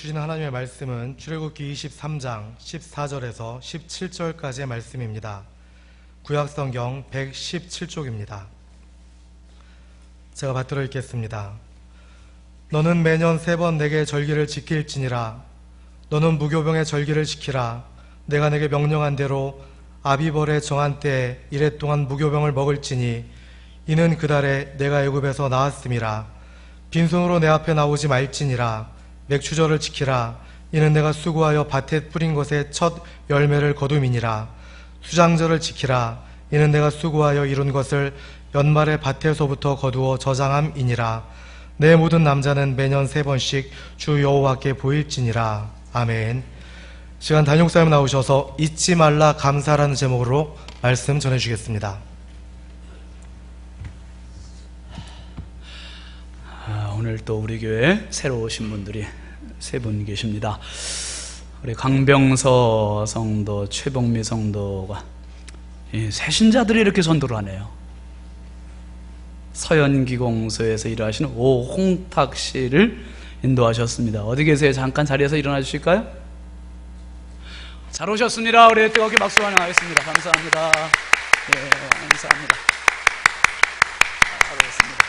주신 하나님의 말씀은 출애굽기 23장 14절에서 17절까지의 말씀입니다. 구약성경 117쪽입니다. 제가 받들어 읽겠습니다. 너는 매년 3번 내게 절기를 지킬지니라. 너는 무교병의 절기를 지키라. 내가 내게 명령한 대로 아비벌의 정한 때에 이래 동안 무교병을 먹을지니 이는 그 달에 내가 애굽에서 나왔음이라. 빈손으로 내 앞에 나오지 말지니라. 맥추절을 지키라. 이는 내가 수고하여 밭에 뿌린 것의 첫 열매를 거둠이니라. 수장절을 지키라. 이는 내가 수고하여 이룬 것을 연말에 밭에서부터 거두어 저장함이니라. 내 모든 남자는 매년 3번씩 주 여호와께 보일지니라. 아멘. 시간 단역사님 나오셔서 잊지 말라 감사라는 제목으로 말씀 전해주시겠습니다. 오늘 또 우리 교회에 새로 오신 분들이 3분 계십니다. 우리 강병서 성도, 최봉미 성도가 새 신자들이 이렇게 전도를 하네요. 서연기공소에서 일하시는 오홍탁 씨를 인도하셨습니다. 어디 계세요? 잠깐 자리에서 일어나 주실까요? 잘 오셨습니다. 우리 뜨겁게 박수 환영하겠습니다. 감사합니다. 네, 감사합니다. 잘 오셨습니다.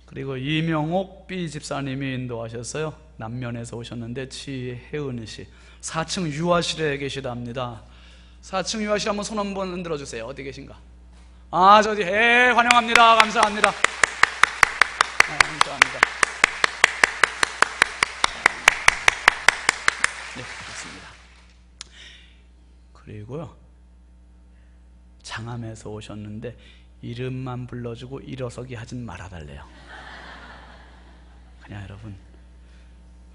그리고 이명옥 B 집사님이 인도하셨어요. 남면에서 오셨는데 지혜은 씨 4층 유아실에 계시답니다. 4층 유아실 한번 손 한번 흔들어 주세요. 어디 계신가? 저기 환영합니다. 감사합니다. 감사합니다. 네, 그렇습니다. 그리고요, 장암에서 오셨는데 이름만 불러주고 일어서기 하진 말아달래요. 그냥 여러분,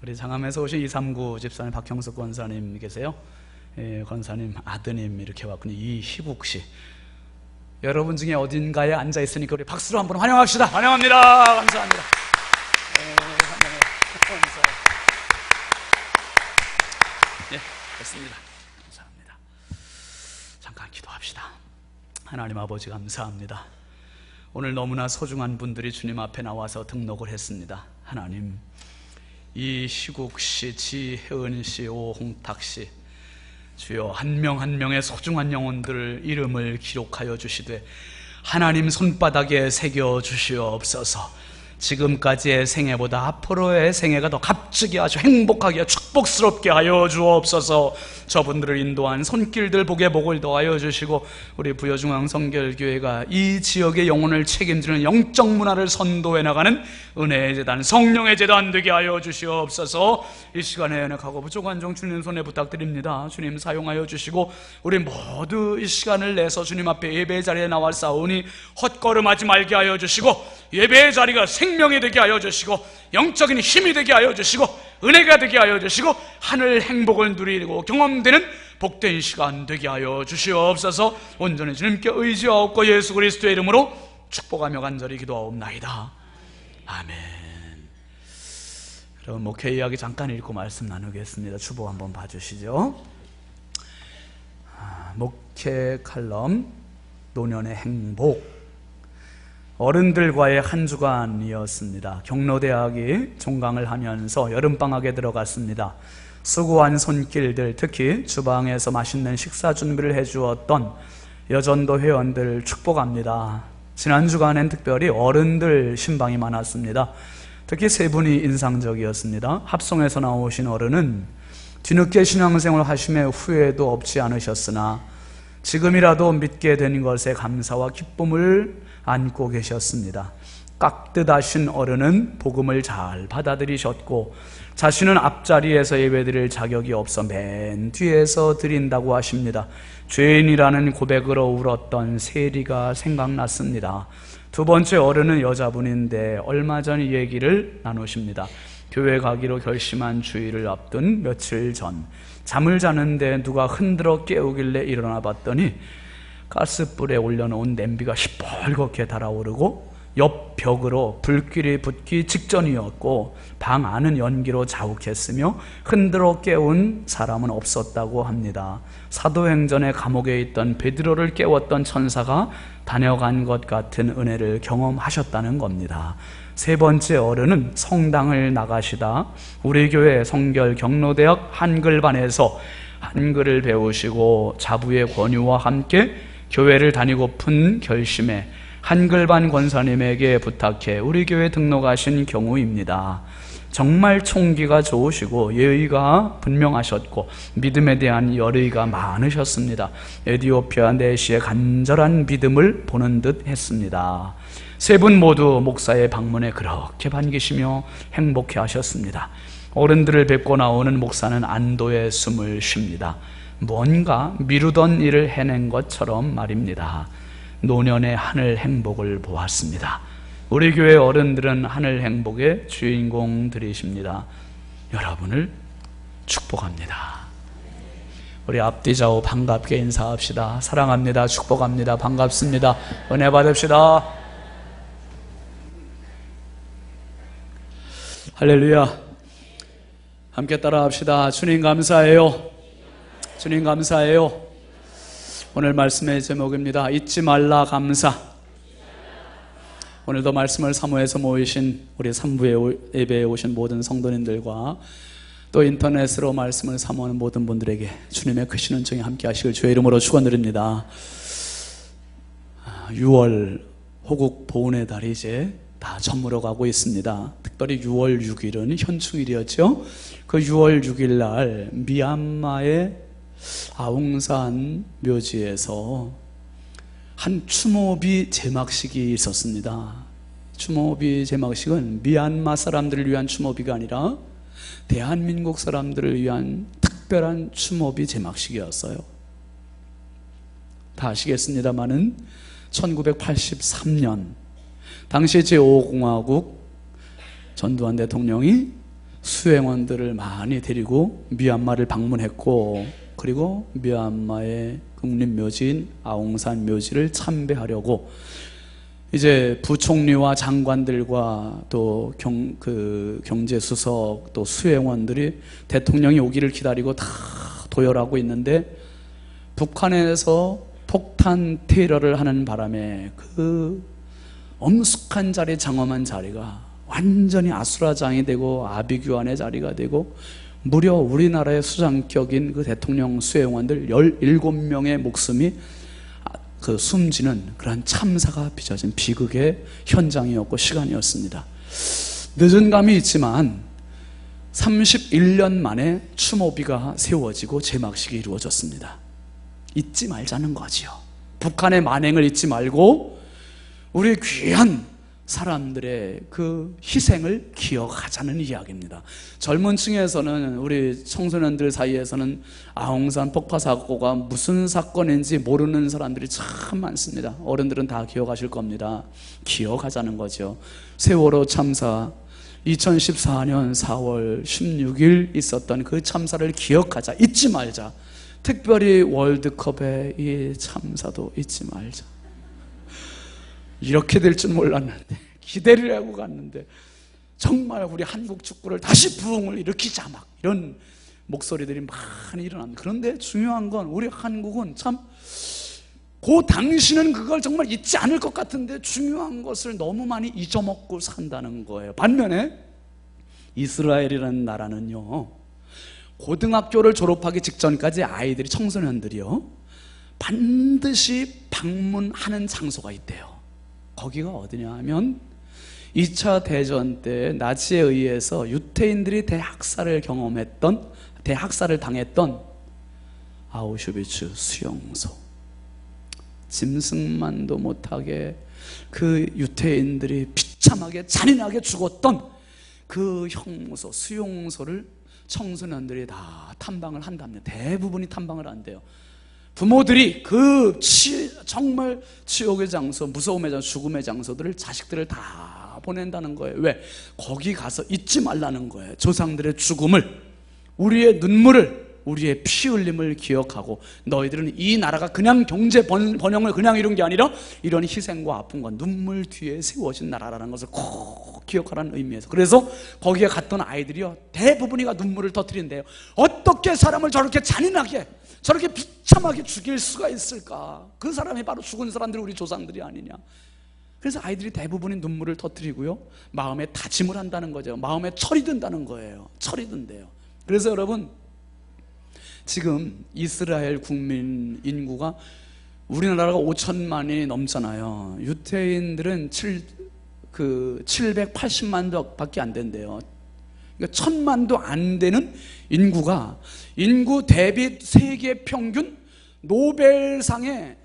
우리 장암에서 오신 239 집사님 박형석 권사님 계세요. 권사님 아드님 이렇게 왔군요. 이희국 씨. 여러분 중에 어딘가에 앉아 있으니까 우리 박수로 한번 환영합시다. 환영합니다. 감사합니다. 환영해요. 감사해요. 네, 됐습니다. 감사합니다. 잠깐 기도합시다. 하나님 아버지 감사합니다. 오늘 너무나 소중한 분들이 주님 앞에 나와서 등록을 했습니다. 하나님, 이시국 씨, 지혜은 씨, 오홍탁 씨, 주여 한 명 한 명의 소중한 영혼들 이름을 기록하여 주시되 하나님 손바닥에 새겨 주시옵소서. 지금까지의 생애보다 앞으로의 생애가 더 값지게 아주 행복하게 축복스럽게 하여 주옵소서. 저분들을 인도한 손길들 복에 복을 더하여 주시고 우리 부여중앙성결교회가 이 지역의 영혼을 책임지는 영적 문화를 선도해 나가는 은혜의 재단, 성령의 재단 되게 하여 주시옵소서. 이 시간에 연약하고 부족한 종 주님 손에 부탁드립니다. 주님 사용하여 주시고 우리 모두 이 시간을 내서 주님 앞에 예배의 자리에 나와 싸우니 헛걸음하지 말게 하여 주시고 예배의 자리가 생명이 되게 하여 주시고 영적인 힘이 되게 하여 주시고 은혜가 되게 하여 주시고 하늘 행복을 누리고 경험되는 복된 시간 되게 하여 주시옵소서. 온전히 주님께 의지하옵고 예수 그리스도의 이름으로 축복하며 간절히 기도하옵나이다. 아멘. 그럼 목회 이야기 잠깐 읽고 말씀 나누겠습니다. 주보 한번 봐주시죠. 목회 칼럼 노년의 행복, 어른들과의 한 주간이었습니다. 경로대학이 종강을 하면서 여름방학에 들어갔습니다. 수고한 손길들, 특히 주방에서 맛있는 식사 준비를 해주었던 여전도 회원들 축복합니다. 지난 주간엔 특별히 어른들 신방이 많았습니다. 특히 3분이 인상적이었습니다. 합성에서 나오신 어른은 뒤늦게 신앙생활 하심에 후회도 없지 않으셨으나 지금이라도 믿게 된 것에 감사와 기쁨을 안고 계셨습니다. 깍듯하신 어른은 복음을 잘 받아들이셨고 자신은 앞자리에서 예배드릴 자격이 없어 맨 뒤에서 드린다고 하십니다. 죄인이라는 고백으로 울었던 세리가 생각났습니다. 두 번째 어른은 여자분인데 얼마 전 이 얘기를 나누십니다. 교회 가기로 결심한 주일을 앞둔 며칠 전 잠을 자는데 누가 흔들어 깨우길래 일어나 봤더니 가스불에 올려놓은 냄비가 시뻘겋게 달아오르고 옆 벽으로 불길이 붙기 직전이었고 방 안은 연기로 자욱했으며 흔들어 깨운 사람은 없었다고 합니다. 사도행전의 감옥에 있던 베드로를 깨웠던 천사가 다녀간 것 같은 은혜를 경험하셨다는 겁니다. 세 번째 어른은 성당을 나가시다 우리 교회 성결 경로대학 한글반에서 한글을 배우시고 자부의 권유와 함께 교회를 다니고픈 결심에 한글반 권사님에게 부탁해 우리 교회 등록하신 경우입니다. 정말 총기가 좋으시고 예의가 분명하셨고 믿음에 대한 열의가 많으셨습니다. 에티오피아 내시의 간절한 믿음을 보는 듯 했습니다. 세 분 모두 목사의 방문에 그렇게 반기시며 행복해 하셨습니다. 어른들을 뵙고 나오는 목사는 안도의 숨을 쉽니다. 뭔가 미루던 일을 해낸 것처럼 말입니다. 노년의 하늘 행복을 보았습니다. 우리 교회 어른들은 하늘 행복의 주인공들이십니다. 여러분을 축복합니다. 우리 앞뒤 좌우 반갑게 인사합시다. 사랑합니다. 축복합니다. 반갑습니다. 은혜 받읍시다. 할렐루야. 함께 따라합시다. 주님 감사해요. 주님 감사해요. 오늘 말씀의 제목입니다. 잊지 말라 감사. 오늘도 말씀을 사모해서 모이신 우리 3부의 예배에 오신 모든 성도님들과 또 인터넷으로 말씀을 사모하는 모든 분들에게 주님의 크신 은총이 함께 하시길 주의 이름으로 축원드립니다. 6월 호국 보훈의 달이 이제 다 저물어 가고 있습니다. 특별히 6월 6일은 현충일이었죠. 그 6월 6일 날 미얀마의 아웅산 묘지에서 한 추모비 제막식이 있었습니다. 추모비 제막식은 미얀마 사람들을 위한 추모비가 아니라 대한민국 사람들을 위한 특별한 추모비 제막식이었어요. 다 아시겠습니다마는 1983년 당시 제5공화국 전두환 대통령이 수행원들을 많이 데리고 미얀마를 방문했고, 그리고 미얀마의 국립묘지인 아웅산 묘지를 참배하려고 이제 부총리와 장관들과 또 경제수석 또 수행원들이 대통령이 오기를 기다리고 다 도열하고 있는데, 북한에서 폭탄 테러를 하는 바람에 그 엄숙한 자리, 장엄한 자리가 완전히 아수라장이 되고 아비규환의 자리가 되고, 무려 우리나라의 수장격인 그 대통령 수행원들 17명의 목숨이 숨지는 그러한 참사가 빚어진 비극의 현장이었고 시간이었습니다. 늦은 감이 있지만 31년 만에 추모비가 세워지고 제막식이 이루어졌습니다. 잊지 말자는 거지요. 북한의 만행을 잊지 말고 우리 귀한 사람들의 그 희생을 기억하자는 이야기입니다. 젊은 층에서는, 우리 청소년들 사이에서는 아웅산 폭파 사고가 무슨 사건인지 모르는 사람들이 참 많습니다. 어른들은 다 기억하실 겁니다. 기억하자는 거죠. 세월호 참사, 2014년 4월 16일 있었던 그 참사를 기억하자, 잊지 말자. 특별히 월드컵의 이 참사도 잊지 말자. 이렇게 될 줄 몰랐는데, 기대를 하고 갔는데 정말 우리 한국 축구를 다시 부흥을 일으키자, 막 이런 목소리들이 많이 일어납니다. 그런데 중요한 건 우리 한국은 참, 그 당시는 그걸 정말 잊지 않을 것 같은데 중요한 것을 너무 많이 잊어먹고 산다는 거예요. 반면에 이스라엘이라는 나라는요, 고등학교를 졸업하기 직전까지 아이들이, 청소년들이요, 반드시 방문하는 장소가 있대요. 거기가 어디냐 하면 2차 대전 때 나치에 의해서 유태인들이 대학살을 경험했던, 대학살을 당했던 아우슈비츠 수용소, 짐승만도 못하게 그 유태인들이 비참하게 잔인하게 죽었던 그 형무소, 수용소를 청소년들이 다 탐방을 한답니다. 대부분이 탐방을 한대요. 부모들이 그 정말 치욕의 장소, 무서움의 장소, 죽음의 장소들을, 자식들을 다 보낸다는 거예요. 왜? 거기 가서 잊지 말라는 거예요. 조상들의 죽음을, 우리의 눈물을, 우리의 피 흘림을 기억하고, 너희들은 이 나라가 그냥 경제 번영을 그냥 이룬 게 아니라 이런 희생과 아픔과 눈물 뒤에 세워진 나라라는 것을 꼭 기억하라는 의미에서. 그래서 거기에 갔던 아이들이요, 대부분이가 눈물을 터뜨린대요. 어떻게 사람을 저렇게 잔인하게, 저렇게 비참하게 죽일 수가 있을까? 그 사람이 바로 죽은 사람들이 우리 조상들이 아니냐. 그래서 아이들이 대부분이 눈물을 터뜨리고요, 마음에 다짐을 한다는 거죠. 마음에 철이 든다는 거예요. 철이 든대요. 그래서 여러분, 지금 이스라엘 국민 인구가 우리나라가 5천만이 넘잖아요. 유태인들은 780만 밖에 안 된대요. 그러니까 1000만도 안 되는 인구가 인구 대비 세계 평균 노벨상의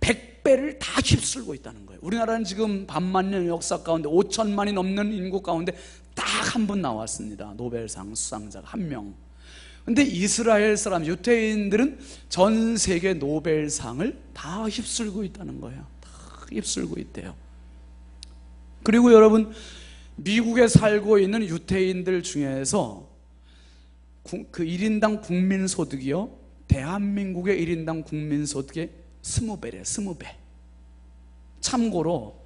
100배를 다 휩쓸고 있다는 거예요. 우리나라는 지금 반만 년 역사 가운데 5천만이 넘는 인구 가운데 딱 한 분 나왔습니다. 노벨상 수상자가 한 명. 근데 이스라엘 사람, 유태인들은 전 세계 노벨상을 다 휩쓸고 있다는 거예요. 다 휩쓸고 있대요. 그리고 여러분, 미국에 살고 있는 유태인들 중에서 그 1인당 국민소득이요, 대한민국의 1인당 국민소득의 20배래, 20배. 참고로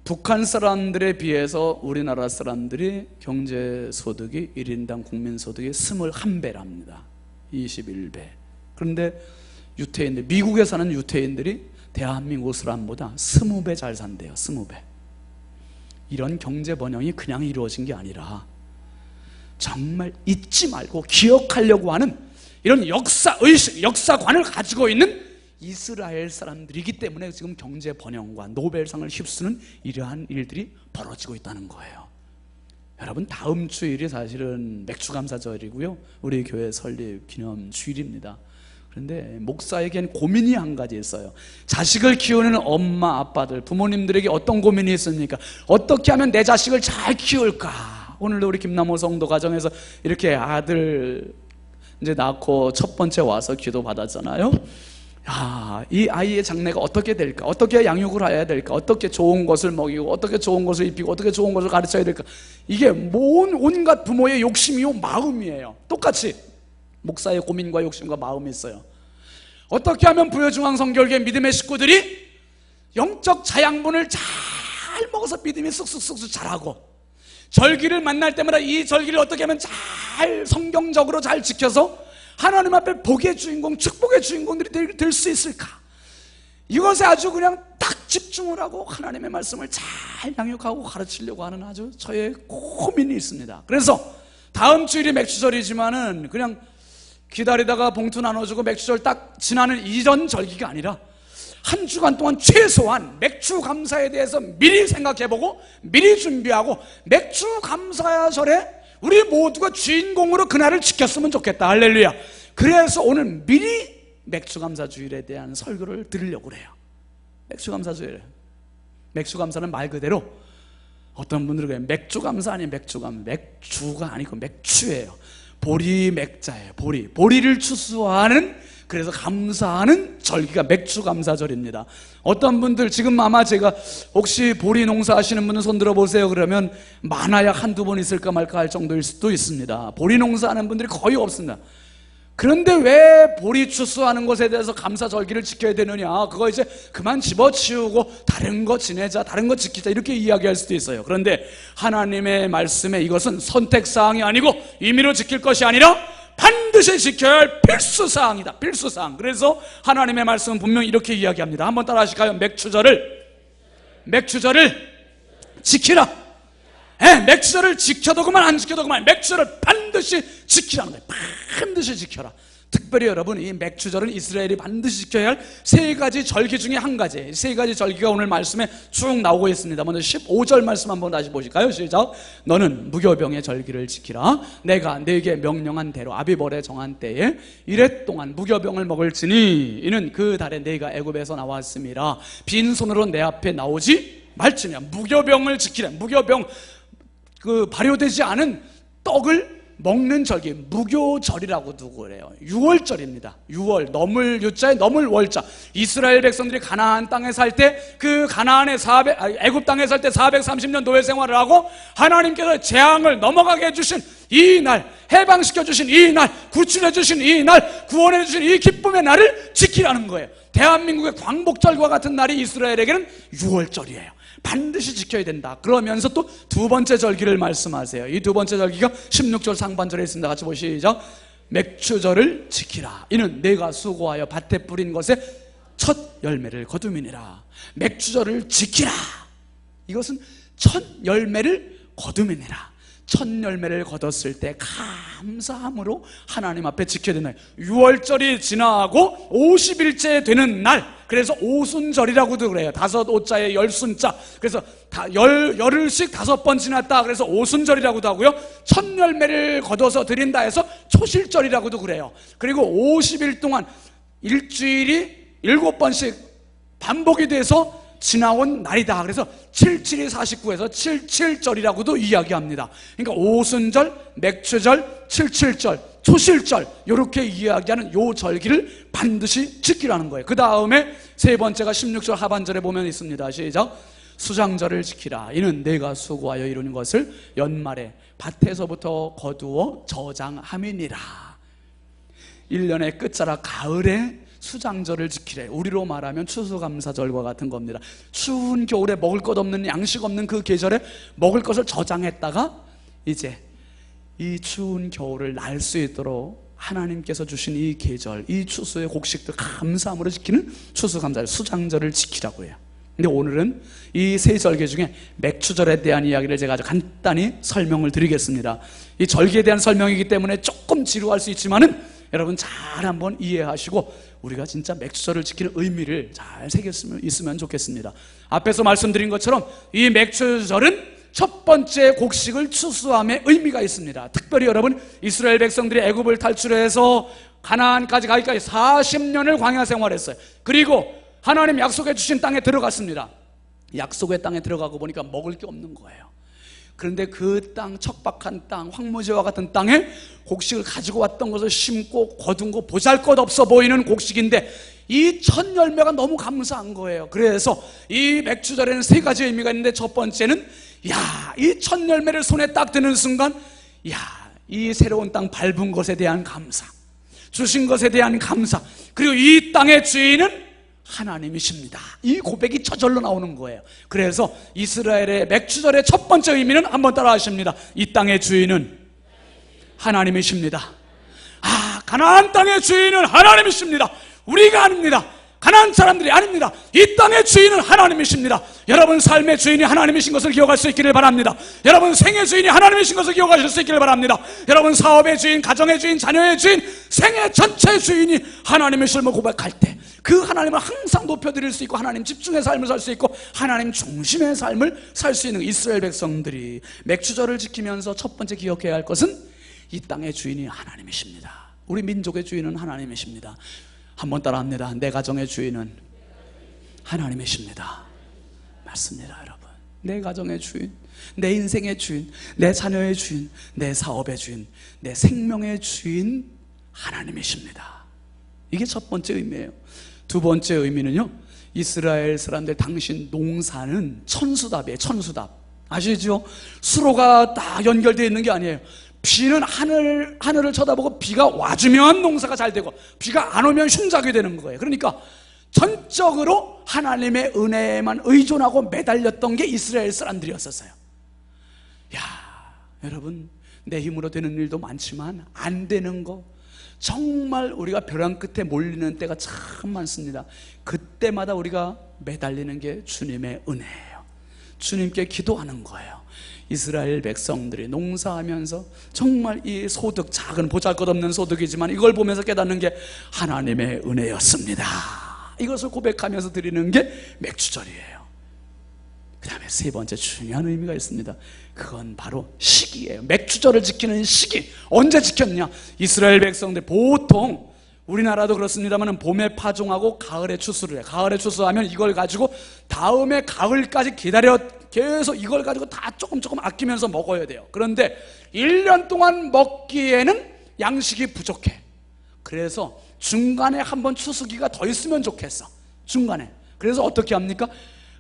북한 사람들에 비해서 우리나라 사람들이 경제소득이 1인당 국민소득이 21배랍니다. 21배. 그런데 유태인들, 미국에 사는 유태인들이 대한민국 사람보다 20배 잘 산대요. 20배. 이런 경제 번영이 그냥 이루어진 게 아니라 정말 잊지 말고 기억하려고 하는 이런 역사의식, 역사관을 가지고 있는 이스라엘 사람들이기 때문에 지금 경제 번영과 노벨상을 휩쓰는 이러한 일들이 벌어지고 있다는 거예요. 여러분, 다음 주일이 사실은 맥주감사절이고요, 우리 교회 설립 기념 주일입니다. 그런데 목사에겐 고민이 한 가지 있어요. 자식을 키우는 엄마 아빠들, 부모님들에게 어떤 고민이 있습니까? 어떻게 하면 내 자식을 잘 키울까? 오늘도 우리 김남호 성도 가정에서 이렇게 아들 이제 낳고 첫 번째 와서 기도 받았잖아요. 야, 이 아이의 장래가 어떻게 될까? 어떻게 양육을 해야 될까? 어떻게 좋은 것을 먹이고, 어떻게 좋은 것을 입히고, 어떻게 좋은 것을 가르쳐야 될까? 이게 온갖 부모의 욕심이요, 마음이에요. 똑같이 목사의 고민과 욕심과 마음이 있어요. 어떻게 하면 부여중앙 성결교회 믿음의 식구들이 영적 자양분을 잘 먹어서 믿음이 쑥쑥쑥쑥 자라고, 절기를 만날 때마다 이 절기를 어떻게 하면 잘 성경적으로 잘 지켜서 하나님 앞에 복의 주인공, 축복의 주인공들이 될 수 있을까? 이것에 아주 그냥 딱 집중을 하고 하나님의 말씀을 잘 양육하고 가르치려고 하는 아주 저의 고민이 있습니다. 그래서 다음 주일이 맥주절이지만은 그냥 기다리다가 봉투 나눠주고 맥주절 딱 지나는 이전 절기가 아니라 한 주간 동안 최소한 맥주 감사에 대해서 미리 생각해보고 미리 준비하고 맥주 감사절에 우리 모두가 주인공으로 그날을 지켰으면 좋겠다. 할렐루야. 그래서 오늘 미리 맥주감사주일에 대한 설교를 드리려고 그래요. 맥주감사주일. 맥주감사는 말 그대로 어떤 분들은 그래요. 맥주감사 아니에요. 맥주가 아니고 맥주예요. 보리 맥자예요. 보리를 추수하는, 그래서 감사하는 절기가 맥주감사절입니다. 어떤 분들 지금 아마 제가 혹시 보리 농사 하시는 분은 손 들어보세요 그러면 많아야 한두 번 있을까 말까 할 정도일 수도 있습니다. 보리 농사하는 분들이 거의 없습니다. 그런데 왜 보리 추수하는 것에 대해서 감사절기를 지켜야 되느냐, 그거 이제 그만 집어치우고 다른 거 지내자, 다른 거 지키자 이렇게 이야기할 수도 있어요. 그런데 하나님의 말씀에 이것은 선택사항이 아니고 임의로 지킬 것이 아니라 반드시 지켜야 할 필수사항이다. 필수사항. 그래서 하나님의 말씀은 분명히 이렇게 이야기합니다. 한번 따라 하실까요? 맥주절을 지키라. 맥주절을 지켜도 그만 안 지켜도 그만, 맥주절을 반드시 지키라는 거예요. 반드시 지켜라. 특별히 여러분, 이 맥주절은 이스라엘이 반드시 지켜야 할 세 가지 절기 중에 한 가지, 세 가지 절기가 오늘 말씀에 쭉 나오고 있습니다. 먼저 15절 말씀 한번 다시 보실까요? 시작. 너는 무교병의 절기를 지키라. 내가 네게 명령한 대로 아비벌에 정한 때에 이래 동안 무교병을 먹을지니 이는 그 달에 네가 애굽에서 나왔음이라. 빈손으로 내 앞에 나오지 말지니라. 무교병을 지키라. 무교병, 그 발효되지 않은 떡을 먹는 절기, 무교절이라고도 그래요. 6월절입니다. 6월, 넘을 유자에 넘을 월자. 이스라엘 백성들이 가나안 땅에 살 때, 그 가나안의 애굽 땅에 살 때 430년 노예 생활을 하고 하나님께서 재앙을 넘어가게 해주신 이 날, 해방시켜 주신 이 날, 구출해 주신 이 날, 구원해 주신 이 기쁨의 날을 지키라는 거예요. 대한민국의 광복절과 같은 날이 이스라엘에게는 6월절이에요. 반드시 지켜야 된다. 그러면서 또 두 번째 절기를 말씀하세요. 이 두 번째 절기가 16절 상반절에 있습니다. 같이 보시죠. 맥주절을 지키라. 이는 내가 수고하여 밭에 뿌린 것에 첫 열매를 거두미니라. 맥주절을 지키라. 이것은 첫 열매를 거두미니라. 첫 열매를 거뒀을 때 감사함으로 하나님 앞에 지켜야 되나요? 6월절이 지나고 50일째 되는 날, 그래서 오순절이라고도 그래요. 5오자에 열순자. 그래서 열흘씩 5번 지났다. 그래서 오순절이라고도 하고요. 첫 열매를 거둬서 드린다 해서 초실절이라고도 그래요. 그리고 50일 동안 일주일이 7번씩 반복이 돼서 지나온 날이다. 그래서 77이 49에서 77절이라고도 이야기합니다. 그러니까 오순절, 맥주절, 77절, 초실절, 이렇게 이야기하는 요 절기를 반드시 지키라는 거예요. 그 다음에 세 번째가 16절 하반절에 보면 있습니다. 시작. 수장절을 지키라. 이는 내가 수고하여 이루는 것을 연말에 밭에서부터 거두어 저장함이니라. 1년의 끝자락 가을에 수장절을 지키래. 우리로 말하면 추수감사절과 같은 겁니다. 추운 겨울에 먹을 것 없는, 양식 없는 그 계절에 먹을 것을 저장했다가 이제 이 추운 겨울을 날 수 있도록 하나님께서 주신 이 계절, 이 추수의 곡식들 감사함으로 지키는 추수감사절, 수장절을 지키라고 해요. 근데 오늘은 이 세 절기 중에 맥주절에 대한 이야기를 제가 아주 간단히 설명을 드리겠습니다. 이 절기에 대한 설명이기 때문에 조금 지루할 수 있지만은 여러분 잘 한번 이해하시고 우리가 진짜 맥주절을 지키는 의미를 잘 새겼으면 좋겠습니다. 앞에서 말씀드린 것처럼 이 맥주절은 첫 번째 곡식을 추수함의 의미가 있습니다. 특별히 여러분, 이스라엘 백성들이 애굽을 탈출해서 가나안까지 가기까지 40년을 광야 생활했어요. 그리고 하나님 약속해 주신 땅에 들어갔습니다. 약속의 땅에 들어가고 보니까 먹을 게 없는 거예요. 그런데 그 땅, 척박한 땅, 황무지와 같은 땅에 곡식을 가지고 왔던 것을 심고 거둔 거 보잘것없어 보이는 곡식인데 이 첫 열매가 너무 감사한 거예요. 그래서 이 맥주절에는 세 가지 의미가 있는데 첫 번째는 이 첫 열매를 손에 딱 드는 순간 이 새로운 땅 밟은 것에 대한 감사, 주신 것에 대한 감사, 그리고 이 땅의 주인은 하나님이십니다. 이 고백이 저절로 나오는 거예요. 그래서 이스라엘의 맥주절의 첫 번째 의미는 한번 따라 하십니다. 이 땅의 주인은 하나님이십니다. 가나안 땅의 주인은 하나님이십니다. 우리가 아닙니다. 가나안 사람들이 아닙니다. 이 땅의 주인은 하나님이십니다. 여러분 삶의 주인이 하나님이신 것을 기억할 수 있기를 바랍니다. 여러분 생의 주인이 하나님이신 것을 기억하실 수 있기를 바랍니다. 여러분 사업의 주인, 가정의 주인, 자녀의 주인, 생의 전체 주인이 하나님이심을 고백할 때 그 하나님을 항상 높여드릴 수 있고 하나님 집중의 삶을 살 수 있고 하나님 중심의 삶을 살 수 있는 이스라엘 백성들이 맥주절을 지키면서 첫 번째 기억해야 할 것은 이 땅의 주인이 하나님이십니다. 우리 민족의 주인은 하나님이십니다. 한번 따라합니다. 내 가정의 주인은 하나님이십니다. 맞습니다, 여러분. 내 가정의 주인, 내 인생의 주인, 내 자녀의 주인, 내 사업의 주인, 내 생명의 주인 하나님이십니다. 이게 첫 번째 의미예요. 두 번째 의미는요, 이스라엘 사람들 당신 농사는 천수답이에요. 천수답 아시죠? 수로가 다 연결되어 있는 게 아니에요. 비는 하늘을 쳐다보고 비가 와주면 농사가 잘 되고 비가 안 오면 흉작이 되는 거예요. 그러니까 전적으로 하나님의 은혜에만 의존하고 매달렸던 게 이스라엘 사람들이었었어요. 여러분, 내 힘으로 되는 일도 많지만 안 되는 거 정말 우리가 벼랑 끝에 몰리는 때가 참 많습니다. 그때마다 우리가 매달리는 게 주님의 은혜예요. 주님께 기도하는 거예요. 이스라엘 백성들이 농사하면서 정말 이 소득, 작은 보잘것없는 소득이지만 이걸 보면서 깨닫는 게 하나님의 은혜였습니다. 이것을 고백하면서 드리는 게 맥주절이에요. 그 다음에 세 번째 중요한 의미가 있습니다. 그건 바로 시기예요. 맥주절을 지키는 시기. 언제 지켰냐? 이스라엘 백성들 보통 우리나라도 그렇습니다만 봄에 파종하고 가을에 추수를 해요. 가을에 추수하면 이걸 가지고 다음에 가을까지 기다려 계속 이걸 가지고 다 조금 아끼면서 먹어야 돼요. 그런데 1년 동안 먹기에는 양식이 부족해. 그래서 중간에 한번 추수기가 더 있으면 좋겠어. 중간에. 그래서 어떻게 합니까?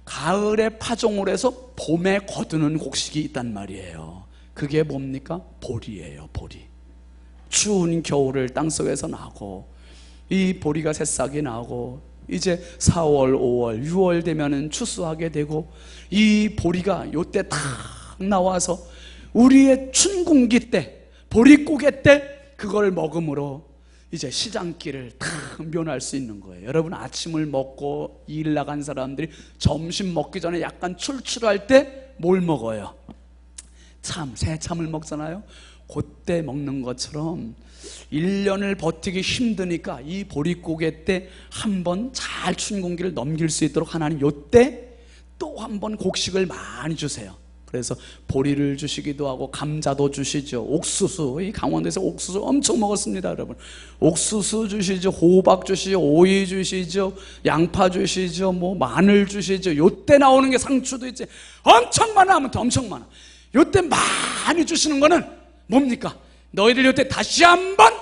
가을에 파종을 해서 봄에 거두는 곡식이 있단 말이에요. 그게 뭡니까? 보리예요. 보리. 추운 겨울을 땅속에서 나고 이 보리가 새싹이 나고 이제 4월, 5월, 6월 되면은 추수하게 되고 이 보리가 요때 탁 나와서 우리의 춘궁기 때, 보리고개 때 그걸 먹음으로 이제 시장길을 다 면할 수 있는 거예요. 여러분, 아침을 먹고 일 나간 사람들이 점심 먹기 전에 약간 출출할 때 뭘 먹어요? 새참을 먹잖아요. 그때 먹는 것처럼 1년을 버티기 힘드니까 이 보릿고개 때 한 번 잘 춘 공기를 넘길 수 있도록 하나님 요때 또 한 번 곡식을 많이 주세요. 그래서 보리를 주시기도 하고 감자도 주시죠. 옥수수, 이 강원도에서 옥수수 엄청 먹었습니다, 여러분. 옥수수 주시죠. 호박 주시죠. 오이 주시죠. 양파 주시죠. 뭐 마늘 주시죠. 요때 나오는 게 상추도 있지. 엄청 많아. 아무튼 엄청 많아. 요때 많이 주시는 거는 뭡니까? 너희들 요때 다시 한번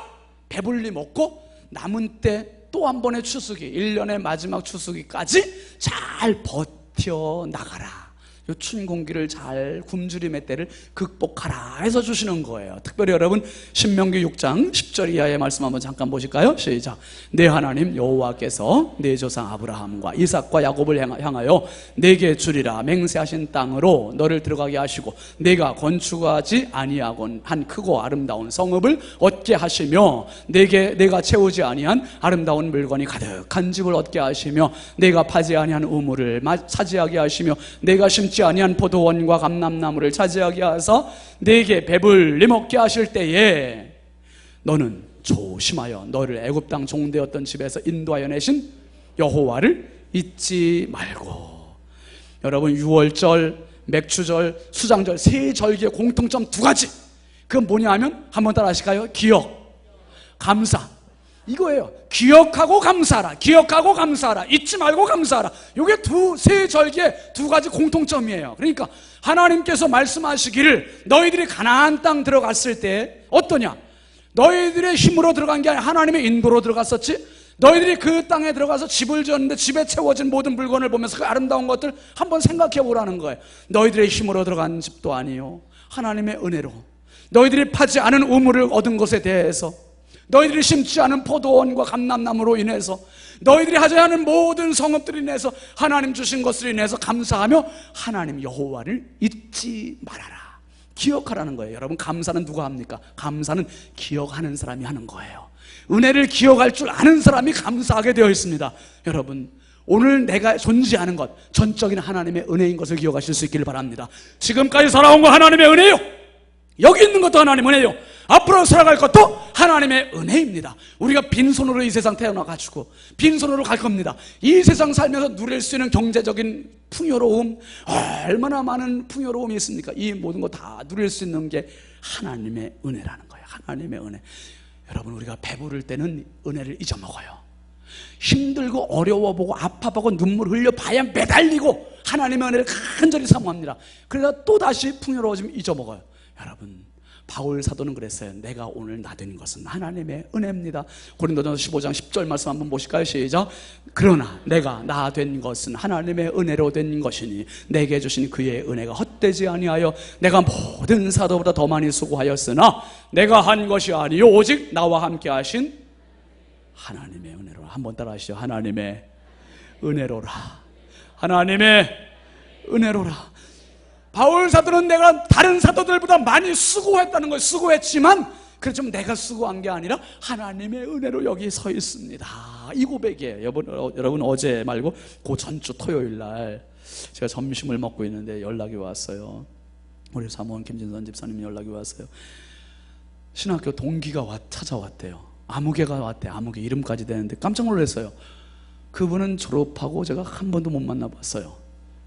배불리 먹고 남은 때 또 한 번의 추수기, 1년의 마지막 추수기까지 잘 버텨 나가라. 요 춘 공기를 잘 굶주림의 때를 극복하라 해서 주시는 거예요. 특별히 여러분, 신명기 6장 10절 이하의 말씀 한번 잠깐 보실까요? 시작. 내 하나님 여호와께서 내 조상 아브라함과 이삭과 야곱을 향하여 내게 주리라 맹세하신 땅으로 너를 들어가게 하시고 내가 건축하지 아니하곤 한 크고 아름다운 성읍을 얻게 하시며 내가 채우지 아니한 아름다운 물건이 가득한 집을 얻게 하시며 내가 파지 아니한 우물을 차지하게 하시며 내가 심지 아니한 포도원과 감람나무를 차지하게 하사 내게 배불리 먹게 하실 때에 너는 조심하여 너를 애굽 땅 종되었던 집에서 인도하여 내신 여호와를 잊지 말고. 여러분, 유월절, 맥추절, 수장절 세 절기의 공통점 두 가지. 그건 뭐냐 하면 한번 따라 하실까요? 기억, 감사. 이거예요. 기억하고 감사하라. 기억하고 감사하라. 잊지 말고 감사하라. 이게 세 절기의 두 가지 공통점이에요. 그러니까 하나님께서 말씀하시기를 너희들이 가나안 땅 들어갔을 때 어떠냐? 너희들의 힘으로 들어간 게 아니라 하나님의 인도로 들어갔었지. 너희들이 그 땅에 들어가서 집을 지었는데 집에 채워진 모든 물건을 보면서 그 아름다운 것들 한번 생각해 보라는 거예요. 너희들의 힘으로 들어간 집도 아니요, 하나님의 은혜로 너희들이 파지 않은 우물을 얻은 것에 대해서, 너희들이 심지 않은 포도원과 감람나무로 인해서, 너희들이 하지 않은 모든 성읍들로 인해서 하나님 주신 것으로 인해서 감사하며 하나님 여호와를 잊지 말아라. 기억하라는 거예요. 여러분, 감사는 누가 합니까? 감사는 기억하는 사람이 하는 거예요. 은혜를 기억할 줄 아는 사람이 감사하게 되어 있습니다. 여러분, 오늘 내가 존재하는 것, 전적인 하나님의 은혜인 것을 기억하실 수 있기를 바랍니다. 지금까지 살아온 거 하나님의 은혜요, 여기 있는 것도 하나님의 은혜요, 앞으로 살아갈 것도 하나님의 은혜입니다. 우리가 빈손으로 이 세상 태어나가지고 빈손으로 갈 겁니다. 이 세상 살면서 누릴 수 있는 경제적인 풍요로움, 얼마나 많은 풍요로움이 있습니까? 이 모든 거 다 누릴 수 있는 게 하나님의 은혜라는 거예요. 하나님의 은혜. 여러분, 우리가 배부를 때는 은혜를 잊어먹어요. 힘들고 어려워보고 아파보고 눈물 흘려봐야 매달리고 하나님의 은혜를 간절히 사모합니다. 그러다 또다시 풍요로워지면 잊어먹어요. 여러분, 바울 사도는 그랬어요. 내가 오늘 나 된 것은 하나님의 은혜입니다. 고린도전서 15장 10절 말씀 한번 보실까요? 시작. 그러나 내가 나 된 것은 하나님의 은혜로 된 것이니 내게 주신 그의 은혜가 헛되지 아니하여 내가 모든 사도보다 더 많이 수고하였으나 내가 한 것이 아니요 오직 나와 함께 하신 하나님의 은혜로라. 한번 따라 하시죠. 하나님의 은혜로라. 하나님의 은혜로라. 바울 사도는 내가 다른 사도들보다 많이 수고했다는 거예요. 수고했지만 그렇지만 내가 수고한 게 아니라 하나님의 은혜로 여기 서 있습니다. 이 고백이에요. 여러분, 어제 말고 그 전주 토요일 날 제가 점심을 먹고 있는데 연락이 왔어요. 우리 사모님 김진선 집사님이 연락이 왔어요. 신학교 동기가 찾아왔대요. 아무개가 왔대요. 아무개 이름까지 되는데 깜짝 놀랐어요. 그분은 졸업하고 제가 한 번도 못 만나봤어요.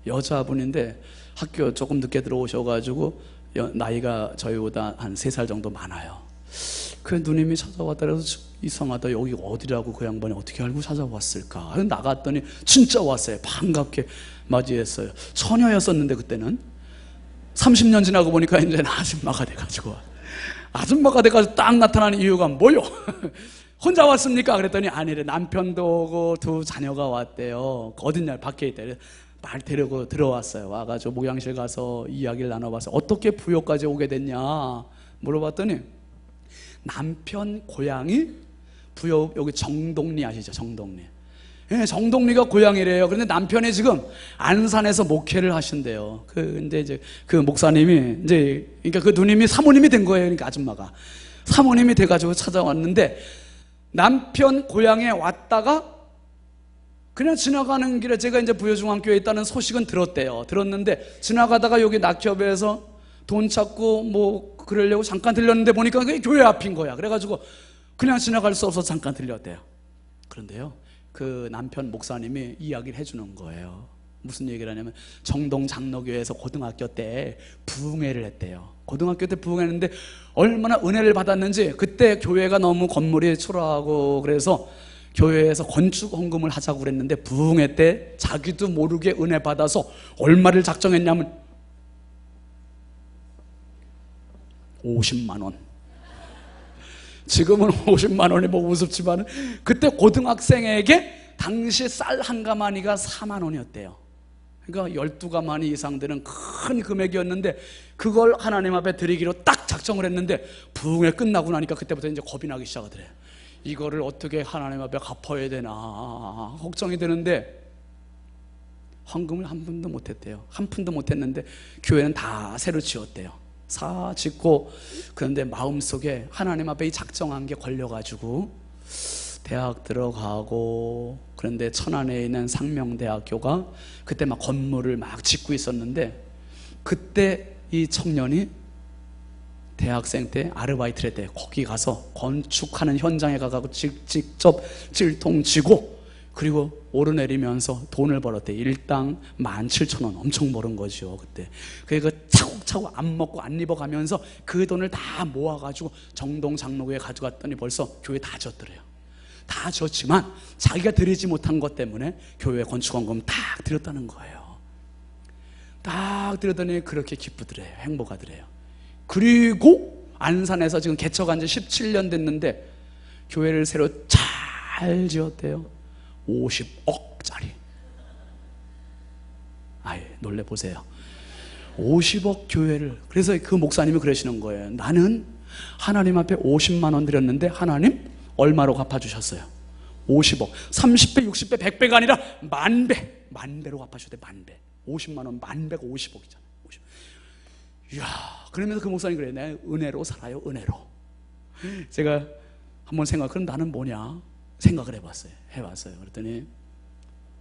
여자분인데 학교 조금 늦게 들어오셔가지고 나이가 저희보다 한 3살 정도 많아요. 그 누님이 찾아왔다 그래서 이상하다, 여기 어디라고 그 양반이 어떻게 알고 찾아왔을까. 나갔더니 진짜 왔어요. 반갑게 맞이했어요. 처녀였었는데 그때는 30년 지나고 보니까 이제 아줌마가 돼가지고 딱 나타나는 이유가 뭐요? 혼자 왔습니까? 그랬더니 아니래. 남편도 오고 두 자녀가 왔대요. 어딨냐? 밖에 있대. 말 데리고 들어왔어요. 와가지고 목양실 가서 이야기를 나눠봤어요. 어떻게 부여까지 오게 됐냐 물어봤더니 남편 고향이 부여 여기 정동리 아시죠? 정동리. 예, 정동리가 고향이래요. 그런데 남편이 지금 안산에서 목회를 하신대요. 근데 이제 그 목사님이 그러니까 그 누님이 사모님이 된 거예요. 그러니까 아줌마가 사모님이 돼가지고 찾아왔는데 남편 고향에 왔다가 그냥 지나가는 길에 제가 이제 부여중앙교회에 있다는 소식은 들었대요. 들었는데 지나가다가 여기 낙협에서 돈 찾고 뭐 그러려고 잠깐 들렸는데 보니까 그게 교회 앞인 거야. 그래가지고 그냥 지나갈 수 없어서 잠깐 들렸대요. 그런데요, 그 남편 목사님이 이야기를 해주는 거예요. 무슨 얘기를 하냐면 정동 장로교회에서 고등학교 때 부흥회를 했대요. 고등학교 때 부흥회했는데 얼마나 은혜를 받았는지, 그때 교회가 너무 건물이 초라하고 그래서 교회에서 건축 헌금을 하자고 그랬는데 부흥회 때 자기도 모르게 은혜 받아서 얼마를 작정했냐면 50만 원. 지금은 50만 원이 뭐 우습지만 그때 고등학생에게 당시 쌀 한 가마니가 4만 원이었대요. 그러니까 12가마니 이상 되는 큰 금액이었는데 그걸 하나님 앞에 드리기로 딱 작정을 했는데 부흥회 끝나고 나니까 그때부터 이제 겁이 나기 시작하더래요. 이거를 어떻게 하나님 앞에 갚아야 되나 걱정이 되는데 헌금을 한 푼도 못했대요. 한 푼도 못했는데 교회는 다 새로 지었대요. 다 짓고, 그런데 마음속에 하나님 앞에 이 작정한 게 걸려가지고 대학 들어가고, 그런데 천안에 있는 상명대학교가 그때 막 건물을 막 짓고 있었는데 그때 이 청년이 대학생 때 아르바이트를 했대요. 거기 가서 건축하는 현장에 가서 직접 찔통지고 그리고 오르내리면서 돈을 벌었대. 일당 17,000원. 엄청 벌은 거죠 그때. 그러니까 차곡차곡 안 먹고 안 입어가면서 그 돈을 다 모아가지고 정동 장로교에 가져갔더니 벌써 교회 다 졌더래요. 다 졌지만 자기가 드리지 못한 것 때문에 교회 건축헌금 딱 드렸다는 거예요. 딱 드렸더니 그렇게 기쁘더래요. 행복하더래요. 그리고 안산에서 지금 개척한 지 17년 됐는데 교회를 새로 잘 지었대요. 50억짜리. 아예 놀래보세요. 50억 교회를. 그래서 그 목사님이 그러시는 거예요. 나는 하나님 앞에 50만 원 드렸는데 하나님 얼마로 갚아주셨어요? 50억. 30배, 60배, 100배가 아니라 만배. 만배로 갚아주셨대. 만배. 50만 원 만배가 50억이잖아요. 50. 이야, 그러면서 그 목사님 그래요. 내가 은혜로 살아요. 은혜로. 제가 한번 그럼 나는 뭐냐 생각을 해봤어요. 그랬더니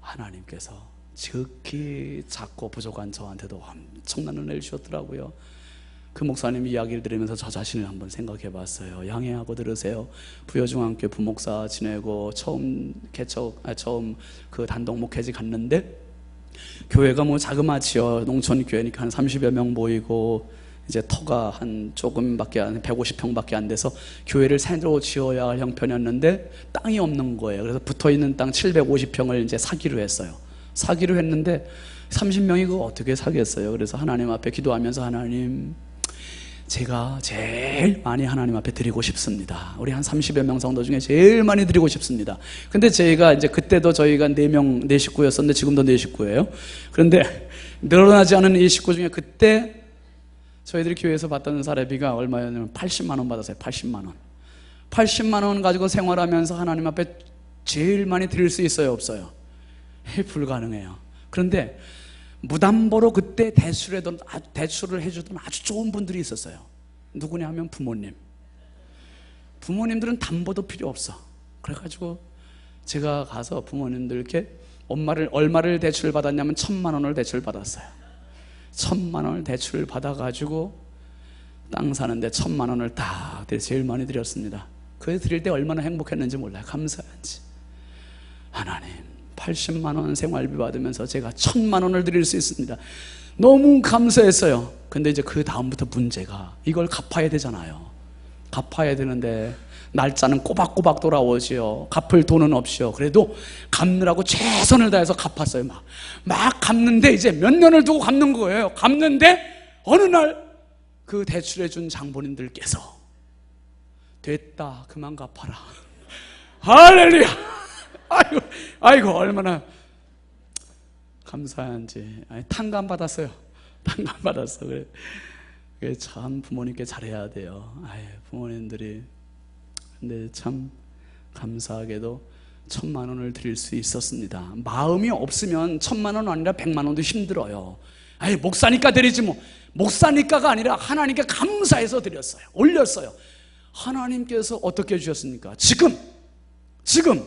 하나님께서 지극히 작고 부족한 저한테도 엄청난 은혜를 주셨더라고요. 그 목사님 이야기를 들으면서 저 자신을 한번 생각해봤어요. 양해하고 들으세요. 부여중앙교회 부목사 지내고 처음 그 단독 목회지 갔는데 교회가 뭐 자그마치요. 농촌 교회니까 한 30여 명 모이고 이제 터가 한 조금밖에 안 150평밖에 안 돼서 교회를 새로 지어야 할 형편이었는데 땅이 없는 거예요. 그래서 붙어있는 땅 750평을 이제 사기로 했어요. 사기로 했는데 30명이 그거 어떻게 사겠어요. 그래서 하나님 앞에 기도하면서 하나님, 제가 제일 많이 하나님 앞에 드리고 싶습니다. 우리 한 30여 명 정도 중에 제일 많이 드리고 싶습니다. 근데 저희가 이제 그때도 저희가 4명, 4식구였었는데 지금도 4식구예요. 그런데 늘어나지 않은 이 식구 중에 그때 저희들이 교회에서 받던 사례비가 얼마였냐면 80만 원 받았어요. 80만 원. 80만 원 가지고 생활하면서 하나님 앞에 제일 많이 드릴 수 있어요? 없어요? 불가능해요. 그런데 무담보로 그때 대출을 해주던 아주 좋은 분들이 있었어요. 누구냐 하면 부모님. 부모님들은 담보도 필요 없어. 그래가지고 제가 가서 부모님들께 얼마를 대출을 받았냐면 1,000만 원을 대출을 받았어요. 1,000만 원을 대출을 받아가지고 땅 사는데 1,000만 원을 다 제일 많이 드렸습니다. 그래 드릴 때 얼마나 행복했는지 몰라요. 감사한지. 하나님, 80만 원 생활비 받으면서 제가 1,000만 원을 드릴 수 있습니다. 너무 감사했어요. 근데 이제 그 다음부터 문제가 이걸 갚아야 되잖아요. 갚아야 되는데 날짜는 꼬박꼬박 돌아오지요. 갚을 돈은 없이요. 그래도 갚느라고 최선을 다해서 갚았어요. 막 갚는데 이제 몇 년을 두고 갚는 거예요. 갚는데 어느 날 그 대출해준 장본인들께서 됐다, 그만 갚아라. 할렐루야. 아이고 얼마나 감사한지. 탕감 받았어요. 탕감 받았어. 그래 참 부모님께 잘해야 돼요. 부모님들이. 근데 참 감사하게도 1,000만 원을 드릴 수 있었습니다. 마음이 없으면 1,000만 원 아니라 100만 원도 힘들어요. 목사니까 드리지 뭐. 목사니까가 아니라 하나님께 감사해서 드렸어요. 올렸어요. 하나님께서 어떻게 해주셨습니까? 지금 지금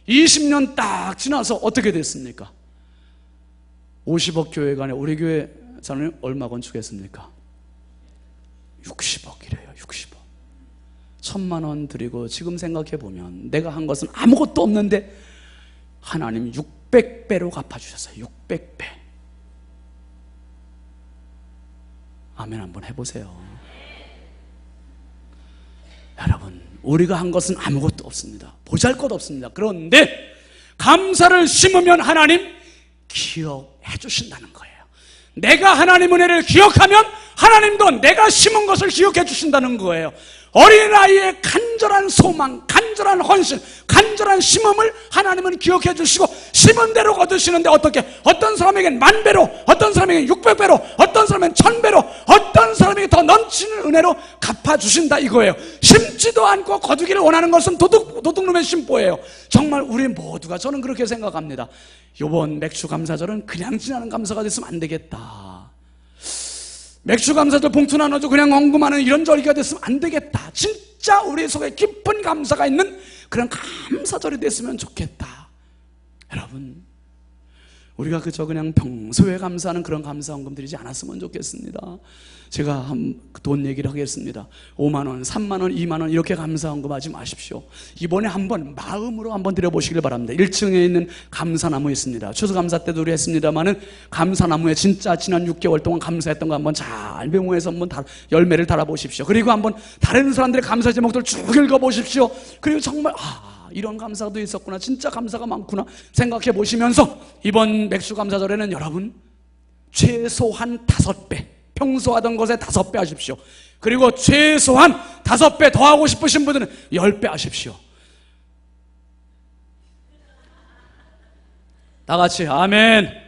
20년 딱 지나서 어떻게 됐습니까? 50억 교회가 아니라 우리 교회 자는 얼마 건축했습니까? 60억이래요. 60억. 1,000만 원 드리고 지금 생각해보면 내가 한 것은 아무것도 없는데 하나님 600배로 갚아주셨어요. 600배. 아멘 한번 해보세요. 여러분, 우리가 한 것은 아무것도 없습니다. 보잘것 없습니다. 그런데 감사를 심으면 하나님 기억해 주신다는 거예요. 내가 하나님 은혜를 기억하면 하나님도 내가 심은 것을 기억해 주신다는 거예요. 어린아이의 간절한 소망, 간절한 헌신, 간절한 심음을 하나님은 기억해 주시고 심은 대로 거두시는데 어떻게? 어떤 사람에겐 10,000배로, 어떤 사람에겐 600배로, 어떤 사람에겐 1,000배로, 어떤 사람에게 더 넘치는 은혜로 갚아주신다 이거예요. 심지도 않고 거두기를 원하는 것은 도둑놈의 심보예요. 정말 우리 모두가 저는 그렇게 생각합니다. 이번 맥주 감사절은 그냥 지나는 감사가 됐으면 안 되겠다. 맥주 감사절 봉투 나눠주고 그냥 헌금하는 이런 절기가 됐으면 안 되겠다. 진짜 우리 속에 깊은 감사가 있는 그런 감사절이 됐으면 좋겠다. 여러분, 우리가 그냥 평소에 감사하는 그런 감사 헌금 드리지 않았으면 좋겠습니다. 제가 돈 얘기를 하겠습니다. 5만 원, 3만 원, 2만 원 이렇게 감사 헌금 하지 마십시오. 이번에 한번 마음으로 한번 드려보시길 바랍니다. 1층에 있는 감사나무 있습니다. 추수감사 때도 우리 했습니다만은 감사나무에 진짜 지난 6개월 동안 감사했던 거 한번 잘 메모해서 한번 열매를 달아보십시오. 그리고 한번 다른 사람들의 감사 제목들 쭉 읽어보십시오. 그리고 정말 이런 감사도 있었구나, 진짜 감사가 많구나 생각해 보시면서 이번 맥주 감사절에는 여러분 최소한 5배, 평소 하던 것에 5배 하십시오. 그리고 최소한 5배 더 하고 싶으신 분들은 10배 하십시오. 다 같이 아멘.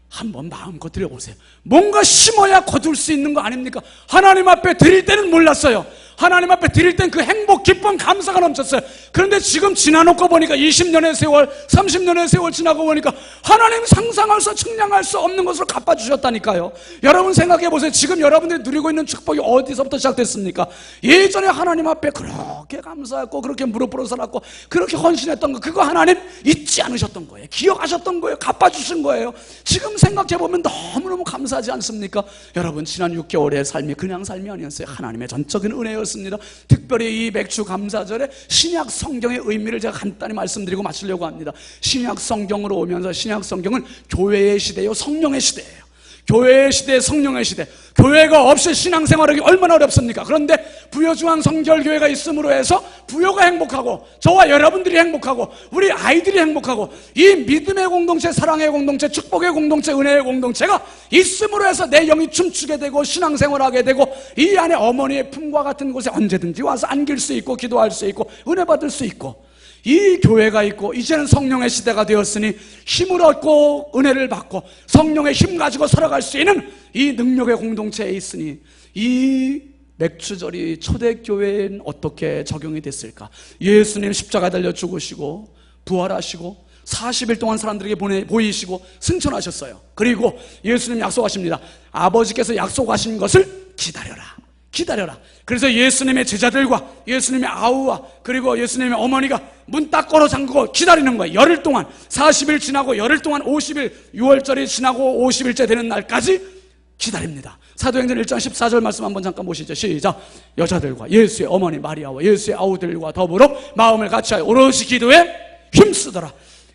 한번 마음껏 드려보세요. 뭔가 심어야 거둘 수 있는 거 아닙니까? 하나님 앞에 드릴 때는 몰랐어요. 하나님 앞에 드릴 땐 그 행복, 기쁨, 감사가 넘쳤어요. 그런데 지금 지나놓고 보니까 20년의 세월, 30년의 세월 지나고 보니까 하나님 상상할 수, 측량할 수 없는 것을 갚아주셨다니까요. 여러분 생각해보세요. 지금 여러분들이 누리고 있는 축복이 어디서부터 시작됐습니까? 예전에 하나님 앞에 그렇게 감사했고 그렇게 무릎 꿇어 살았고 그렇게 헌신했던 거, 그거 하나님 잊지 않으셨던 거예요. 기억하셨던 거예요. 갚아주신 거예요. 지금 생각해보면 너무너무 감사하지 않습니까? 여러분, 지난 6개월의 삶이 그냥 삶이 아니었어요. 하나님의 전적인 은혜였습니다. 특별히 이 맥주 감사절에 신약 성경의 의미를 제가 간단히 말씀드리고 마치려고 합니다. 신약 성경으로 오면서 신약 성경은 교회의 시대요, 성령의 시대예요. 교회의 시대, 성령의 시대. 교회가 없이 신앙생활하기 얼마나 어렵습니까? 그런데 부여중앙성결교회가 있음으로 해서 부여가 행복하고 저와 여러분들이 행복하고 우리 아이들이 행복하고 이 믿음의 공동체, 사랑의 공동체, 축복의 공동체, 은혜의 공동체가 있음으로 해서 내 영이 춤추게 되고 신앙생활하게 되고 이 안에 어머니의 품과 같은 곳에 언제든지 와서 안길 수 있고 기도할 수 있고 은혜 받을 수 있고 이 교회가 있고 이제는 성령의 시대가 되었으니 힘을 얻고 은혜를 받고 성령의 힘 가지고 살아갈 수 있는 이 능력의 공동체에 있으니 이 맥주절이 초대교회엔 어떻게 적용이 됐을까? 예수님 십자가 달려 죽으시고 부활하시고 40일 동안 사람들에게 보이시고 승천하셨어요. 그리고 예수님 약속하십니다. 아버지께서 약속하신 것을 기다려라. 그래서 예수님의 제자들과 예수님의 아우와 그리고 예수님의 어머니가 문 딱 걸어 잠그고 기다리는 거예요. 열흘 동안, 40일 지나고 열흘 동안 50일, 6월절이 지나고 50일째 되는 날까지 기다립니다. 사도행전 1장 14절 말씀 한번 잠깐 보시죠. 시작. 여자들과 예수의 어머니 마리아와 예수의 아우들과 더불어 마음을 같이하여 오롯이 기도에 힘쓰더라.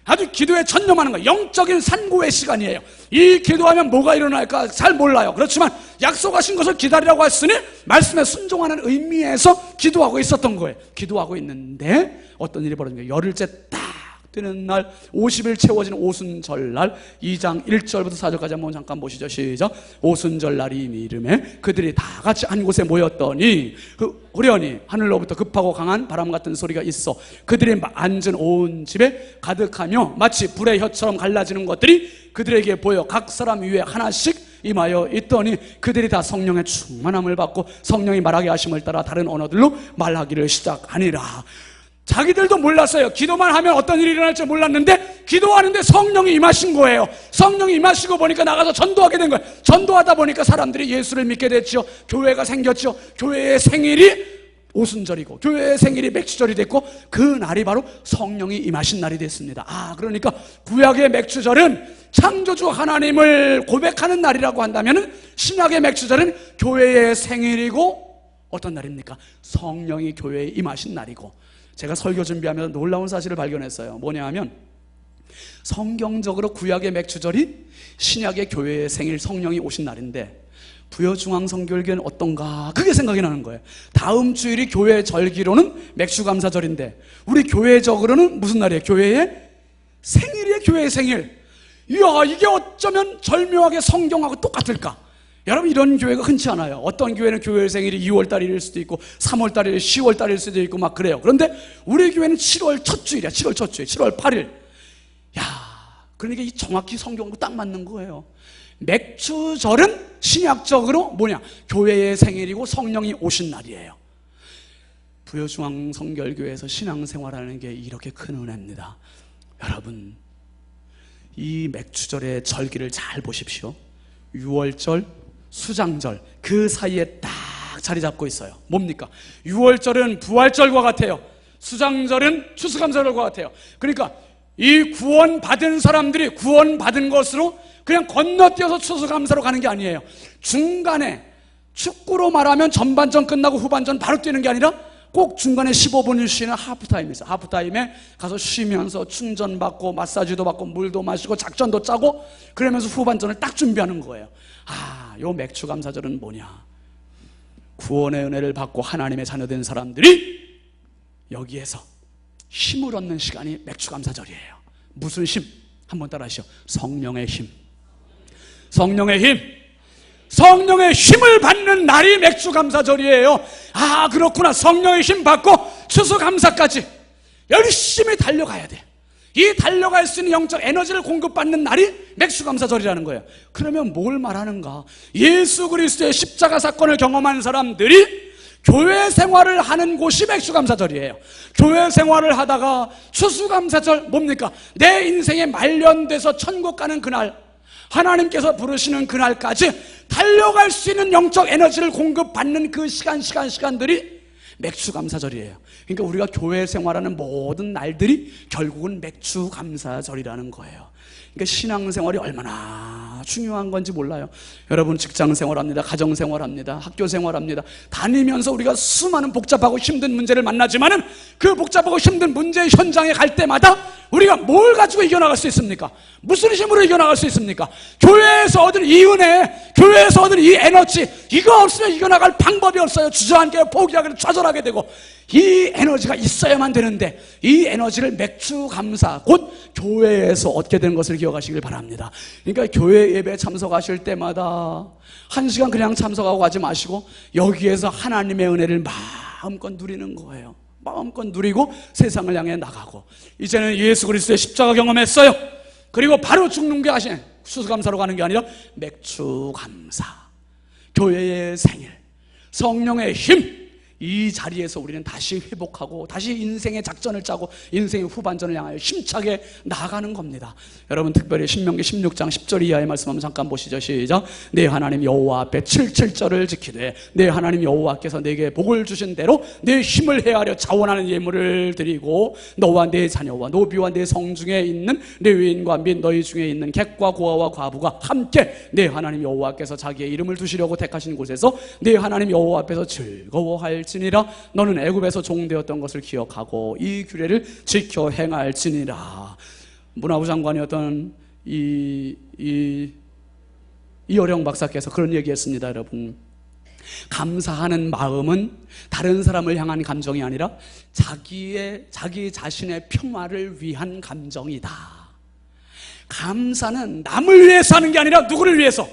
아주 기도에 전념하는 거예요. 영적인 산고의 시간이에요. 이 기도하면 뭐가 일어날까 잘 몰라요. 그렇지만 약속하신 것을 기다리라고 했으니 말씀에 순종하는 의미에서 기도하고 있었던 거예요. 기도하고 있는데 어떤 일이 벌어진 거예요. 열흘째 딱 되는 날, 50일 채워진 오순절날 2장 1절부터 4절까지 한번 잠깐 보시죠. 시작. 오순절날이 이름에 그들이 다 같이 한 곳에 모였더니 후련히 하늘로부터 급하고 강한 바람 같은 소리가 있어 그들이 앉은 온 집에 가득하며 마치 불의 혀처럼 갈라지는 것들이 그들에게 보여 각 사람 위에 하나씩 임하여 있더니 그들이 다 성령의 충만함을 받고 성령이 말하게 하심을 따라 다른 언어들로 말하기를 시작하니라. 자기들도 몰랐어요. 기도만 하면 어떤 일이 일어날지 몰랐는데 기도하는데 성령이 임하신 거예요. 성령이 임하시고 보니까 나가서 전도하게 된 거예요. 전도하다 보니까 사람들이 예수를 믿게 됐죠. 교회가 생겼죠. 교회의 생일이 오순절이고 교회의 생일이 맥주절이 됐고, 그 날이 바로 성령이 임하신 날이 됐습니다. 그러니까 구약의 맥주절은 창조주 하나님을 고백하는 날이라고 한다면, 신약의 맥주절은 교회의 생일이고, 어떤 날입니까? 성령이 교회에 임하신 날이고. 제가 설교 준비하면서 놀라운 사실을 발견했어요. 뭐냐 하면, 성경적으로 구약의 맥주절이 신약의 교회의 생일, 성령이 오신 날인데, 부여중앙선교회는 어떤가, 그게 생각이 나는 거예요. 다음 주일이 교회 절기로는 맥주감사절인데, 우리 교회적으로는 무슨 날이에요? 교회의 생일이에요. 교회의 생일. 이야, 이게 어쩌면 절묘하게 성경하고 똑같을까? 여러분, 이런 교회가 흔치 않아요. 어떤 교회는 교회 생일이 2월달일 수도 있고 3월달일, 10월달일 수도 있고 막 그래요. 그런데 우리 교회는 7월 첫 주일이야. 7월 첫 주일, 7월 8일. 그러니까 이 정확히 성경과 딱 맞는 거예요. 맥주절은 신약적으로 뭐냐? 교회의 생일이고 성령이 오신 날이에요. 부여중앙성결교회에서 신앙생활하는 게 이렇게 큰 은혜입니다. 여러분, 이 맥주절의 절기를 잘 보십시오. 6월절, 수장절, 그 사이에 딱 자리 잡고 있어요. 뭡니까? 6월절은 부활절과 같아요. 수장절은 추수감사절과 같아요. 그러니까 이 구원받은 사람들이 구원받은 것으로 그냥 건너뛰어서 추수감사로 가는 게 아니에요. 중간에, 축구로 말하면 전반전 끝나고 후반전 바로 뛰는 게 아니라 꼭 중간에 15분을 쉬는 하프타임이 있어요. 하프타임에 가서 쉬면서 충전받고 마사지도 받고 물도 마시고 작전도 짜고 그러면서 후반전을 딱 준비하는 거예요. 요 맥주감사절은 뭐냐? 구원의 은혜를 받고 하나님의 자녀된 사람들이 여기에서 힘을 얻는 시간이 맥주감사절이에요. 무슨 힘? 한번 따라 하시죠. 성령의 힘. 성령의 힘. 성령의 힘을 받는 날이 맥주감사절이에요. 그렇구나. 성령의 힘 받고 추수감사까지 열심히 달려가야 돼. 이 달려갈 수 있는 영적 에너지를 공급받는 날이 맥주감사절이라는 거예요. 그러면 뭘 말하는가? 예수 그리스도의 십자가 사건을 경험한 사람들이 교회 생활을 하는 곳이 맥주감사절이에요. 교회 생활을 하다가 추수감사절, 뭡니까? 내 인생에 말년돼서 천국 가는 그날, 하나님께서 부르시는 그날까지 달려갈 수 있는 영적 에너지를 공급받는 그 시간들이 맥주감사절이에요. 그러니까 우리가 교회 생활하는 모든 날들이 결국은 맥주감사절이라는 거예요. 그러니까 신앙생활이 얼마나 중요한 건지 몰라요. 여러분, 직장생활합니다, 가정생활합니다, 학교생활합니다. 다니면서 우리가 수많은 복잡하고 힘든 문제를 만나지만은 그 복잡하고 힘든 문제의 현장에 갈 때마다 우리가 뭘 가지고 이겨나갈 수 있습니까? 무슨 힘으로 이겨나갈 수 있습니까? 교회에서 얻은 이 은혜, 교회에서 얻은 이 에너지, 이거 없으면 이겨나갈 방법이 없어요. 주저앉게, 포기하게, 좌절하게 되고, 이 에너지가 있어야만 되는데, 이 에너지를 맥주감사, 곧 교회에서 얻게 되는 것을 기억하시길 바랍니다. 그러니까 교회 예배 참석하실 때마다 1시간 그냥 참석하고 가지 마시고 여기에서 하나님의 은혜를 마음껏 누리는 거예요. 마음껏 누리고 세상을 향해 나가고, 이제는 예수 그리스도의 십자가 경험했어요. 그리고 바로 죽는 게 아시네. 수수감사로 가는 게 아니라 맥주감사, 교회의 생일, 성령의 힘, 이 자리에서 우리는 다시 회복하고 다시 인생의 작전을 짜고 인생의 후반전을 향하여 힘차게 나아가는 겁니다. 여러분, 특별히 신명기 16장 10절 이하의 말씀 한번 잠깐 보시죠. 시작. 내 하나님 여호와 앞에 77절을 지키되 내 하나님 여호와께서 내게 복을 주신 대로 내 힘을 헤아려 자원하는 예물을 드리고 너와 내 자녀와 노비와 내 성중에 있는 레위인과 및 너희 중에 있는 객과 고아와 과부가 함께 내 하나님 여호와께서 자기의 이름을 두시려고 택하신 곳에서 내 하나님 여호와 앞에서 즐거워할 지니라. 너는 애굽에서 종되었던 것을 기억하고 이 규례를 지켜 행할지니라. 문화부 장관이었던 이어령 박사께서 그런 얘기했습니다. 여러분, 감사하는 마음은 다른 사람을 향한 감정이 아니라 자기 자신의 평화를 위한 감정이다. 감사는 남을 위해서 하는 게 아니라 누구를 위해서?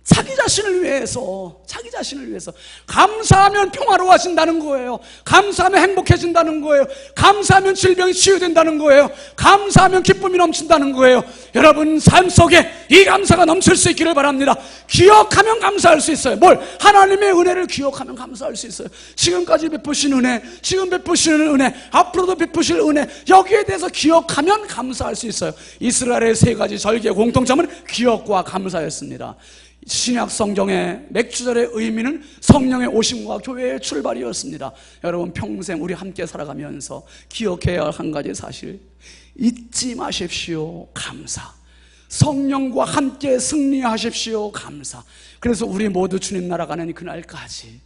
자기 자신을 위해서, 자기 자신을 위해서. 감사하면 평화로워진다는 거예요. 감사하면 행복해진다는 거예요. 감사하면 질병이 치유된다는 거예요. 감사하면 기쁨이 넘친다는 거예요. 여러분, 삶 속에 이 감사가 넘칠 수 있기를 바랍니다. 기억하면 감사할 수 있어요. 뭘? 하나님의 은혜를 기억하면 감사할 수 있어요. 지금까지 베푸신 은혜, 지금 베푸시는 은혜, 앞으로도 베푸실 은혜, 여기에 대해서 기억하면 감사할 수 있어요. 이스라엘의 3가지 절기의 공통점은 기억과 감사였습니다. 신약 성경의 맥주절의 의미는 성령의 오심과 교회의 출발이었습니다. 여러분 평생 우리 함께 살아가면서 기억해야 할 한 가지 사실, 잊지 마십시오. 감사. 성령과 함께 승리하십시오. 감사. 그래서 우리 모두 주님 나라 가는 그날까지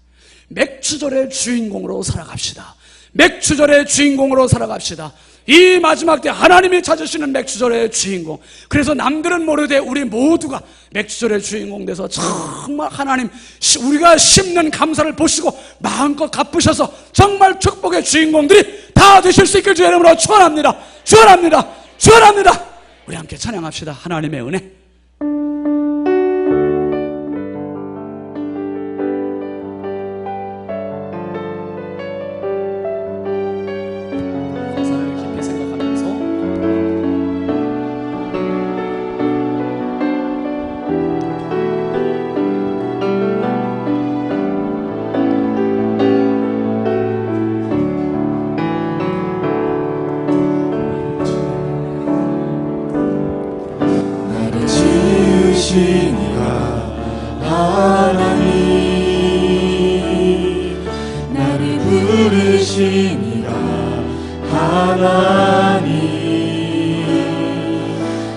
맥주절의 주인공으로 살아갑시다. 맥주절의 주인공으로 살아갑시다. 이 마지막 때 하나님이 찾으시는 맥주절의 주인공. 그래서 남들은 모르되 우리 모두가 맥주절의 주인공 돼서 정말 하나님 우리가 심는 감사를 보시고 마음껏 갚으셔서 정말 축복의 주인공들이 다 되실 수 있길 주의 이름으로 축원합니다. 축원합니다. 축원합니다. 우리 함께 찬양합시다. 하나님의 은혜.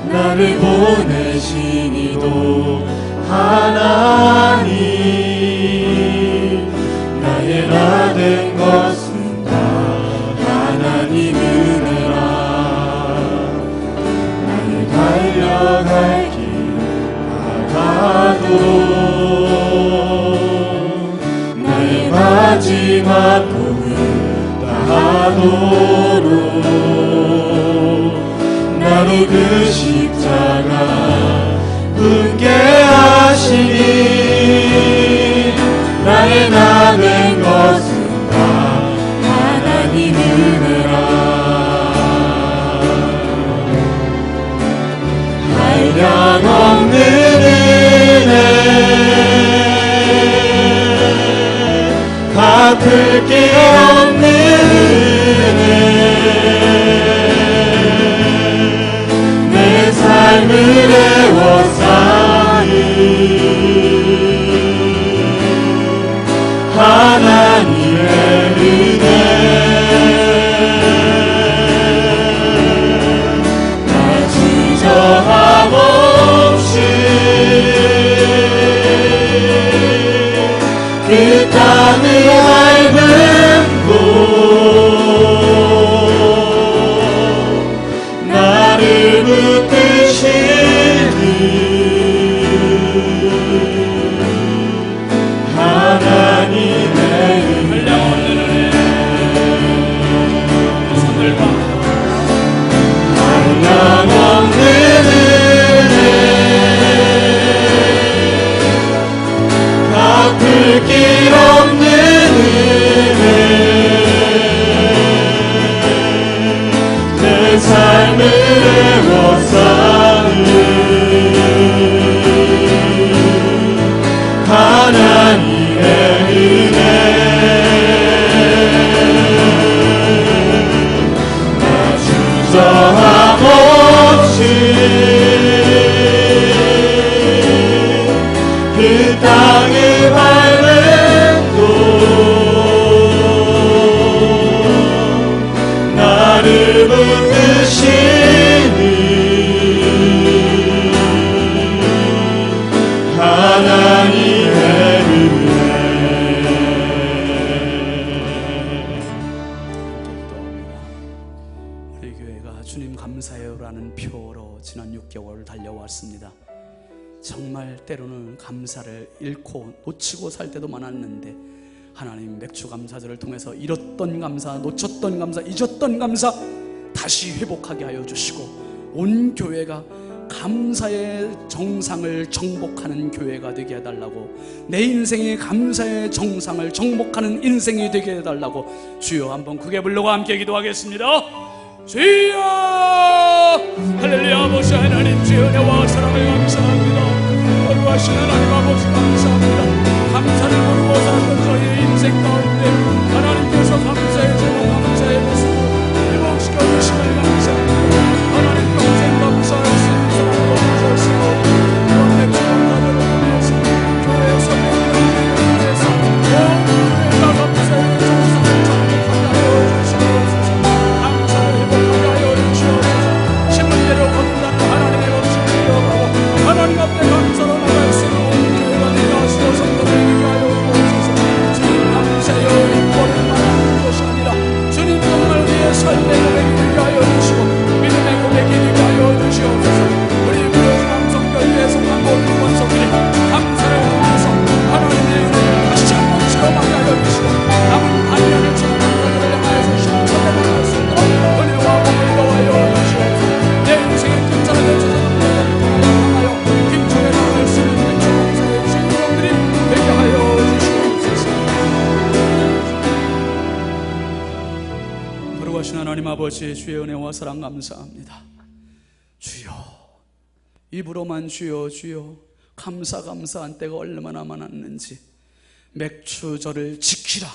나를 보내신 이도 하나님, 나의 나 된 것은 다 하나님 은혜라. 나의 달려갈 길 가도 나의 마지막 꿈을 다하도록 나로 그 십자가 붙게 하시니 나의 나 된 것은 다 하나님 은혜라. 한량없는 은혜 갚을 게 없는 은혜 삶을 애워싸니 하나님의 은혜 나 주저함 없이 그 땅을 밟은 곳 나를 하나님의 한량없는 은혜 갚을 길 없는 은혜 내 삶을 애워싸는 하나님의 은혜 나 주저함 없이 그 땅을 밟은 곳 나를 붙드시니 하나님의 우리 교회가 주님 감사해요라는 표로 지난 6개월 달려왔습니다. 정말 때로는 감사를 잃고 놓치고 살 때도 많았는데 하나님 맥주 감사절을 통해서 잃었던 감사, 놓쳤던 감사, 잊었던 감사 다시 회복하게 하여 주시고 온 교회가 감사의 정상을 정복하는 교회가 되게 해달라고, 내 인생의 감사의 정상을 정복하는 인생이 되게 해달라고 주여 한번 크게 부르고 함께 기도하겠습니다. 주여 할렐루야. 아버지 하나님 주의 은혜와 사랑을 감사합니다. 거룩하신 하나님 아버지 감사합니다. 감사를 모르고 살았던 저희의 인생 가운데 하나님께서 감사의 제목, 감사의 모습을 회복시켜 주심을 감사합니다. 하나님 평생 감사할 수 있는 사람으로 주셨으고 이런 맥주 감사를 보내서 놀라우신 하나님 아버지, 주의 은혜와 사랑 감사합니다. 주여, 입으로만 주여 주여 감사한 때가 얼마나 많았는지 맥추절을 지키라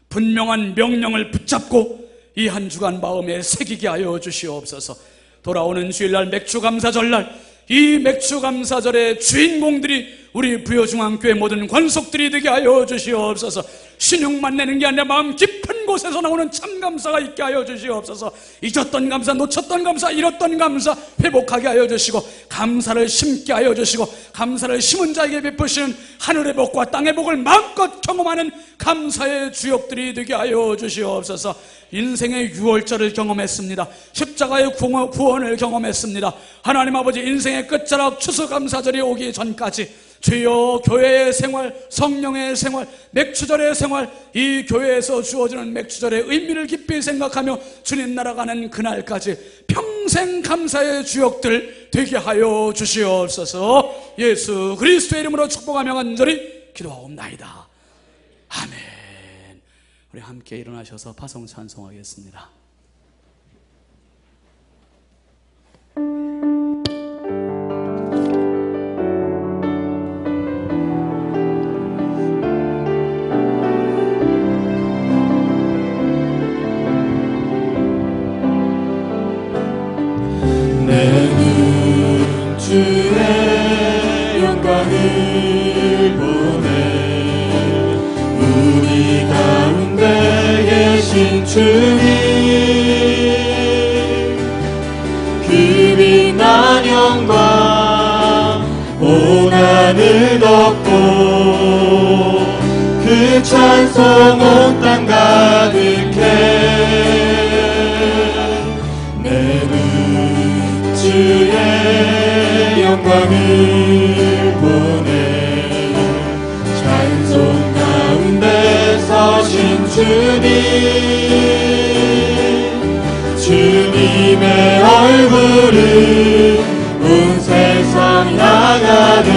분명한 명령을 붙잡고 이 한 주간 마음에 새기게 하여 주시옵소서. 돌아오는 주일날 맥추감사절날, 이 맥추감사절의 주인공들이 우리 부여중앙교회 모든 권속들이 되게 하여 주시옵소서. 신용만 내는 게 아니라 마음 깊은 곳에서 나오는 참감사가 있게 하여 주시옵소서. 잊었던 감사, 놓쳤던 감사, 잃었던 감사 회복하게 하여 주시고, 감사를 심게 하여 주시고, 감사를 심은 자에게 베푸시는 하늘의 복과 땅의 복을 마음껏 경험하는 감사의 주역들이 되게 하여 주시옵소서. 인생의 유월절을 경험했습니다. 십자가의 구원을 경험했습니다. 하나님 아버지, 인생의 끝자락 추수감사절이 오기 전까지 주여, 교회의 생활, 성령의 생활, 맥추절의 생활, 이 교회에서 주어지는 맥추절의 의미를 깊이 생각하며 주님 나라가는 그날까지 평생 감사의 주역들 되게 하여 주시옵소서. 예수 그리스도의 이름으로 축복하며 간절히 기도하옵나이다. 아멘. 우리 함께 일어나셔서 파송 찬송하겠습니다. 주의 영광을 보내 우리 가운데 계신 주님, 그 빛난 영광 온 하늘 덮고 그 찬송 온 땅 가득해. 내는 주의 영광을 보내 찬송 가운데 서신 주님, 주님의 얼굴을 온 세상 향하네.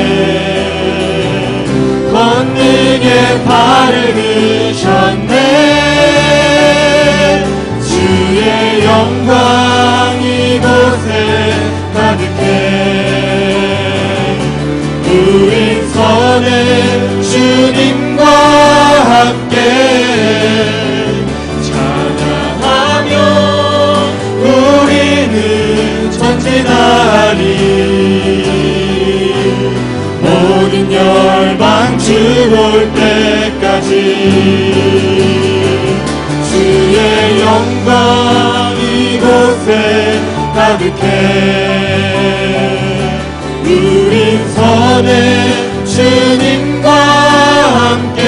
권능의 발을 드셨네. 주의 영광 이곳에 가득해. 우린 선해 주님과 함께 찬양하며 우리는 전진하리. 모든 열방 주 올 때까지 주의 영광 이곳에 가득해. 우린 선해 주님과 함께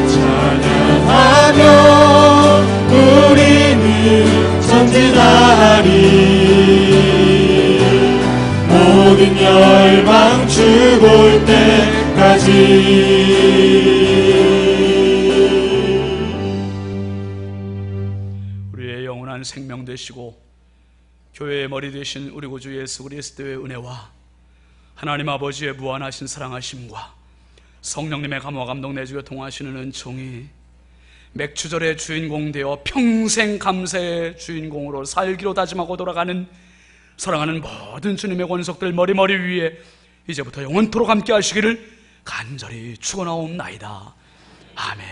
찬양하며 우리는 전진하리. 모든 열방 주 볼 때까지. 우리의 영원한 생명 되시고 교회의 머리 되신 우리 구주 예수 그리스도의 은혜와 하나님 아버지의 무한하신 사랑하심과 성령님의 감화 감동 내주며 통하시는 은총이 맥추절의 주인공 되어 평생 감사의 주인공으로 살기로 다짐하고 돌아가는 사랑하는 모든 주님의 권속들 머리 위에 이제부터 영원토록 함께 하시기를 간절히 축원하옵나이다. 아멘.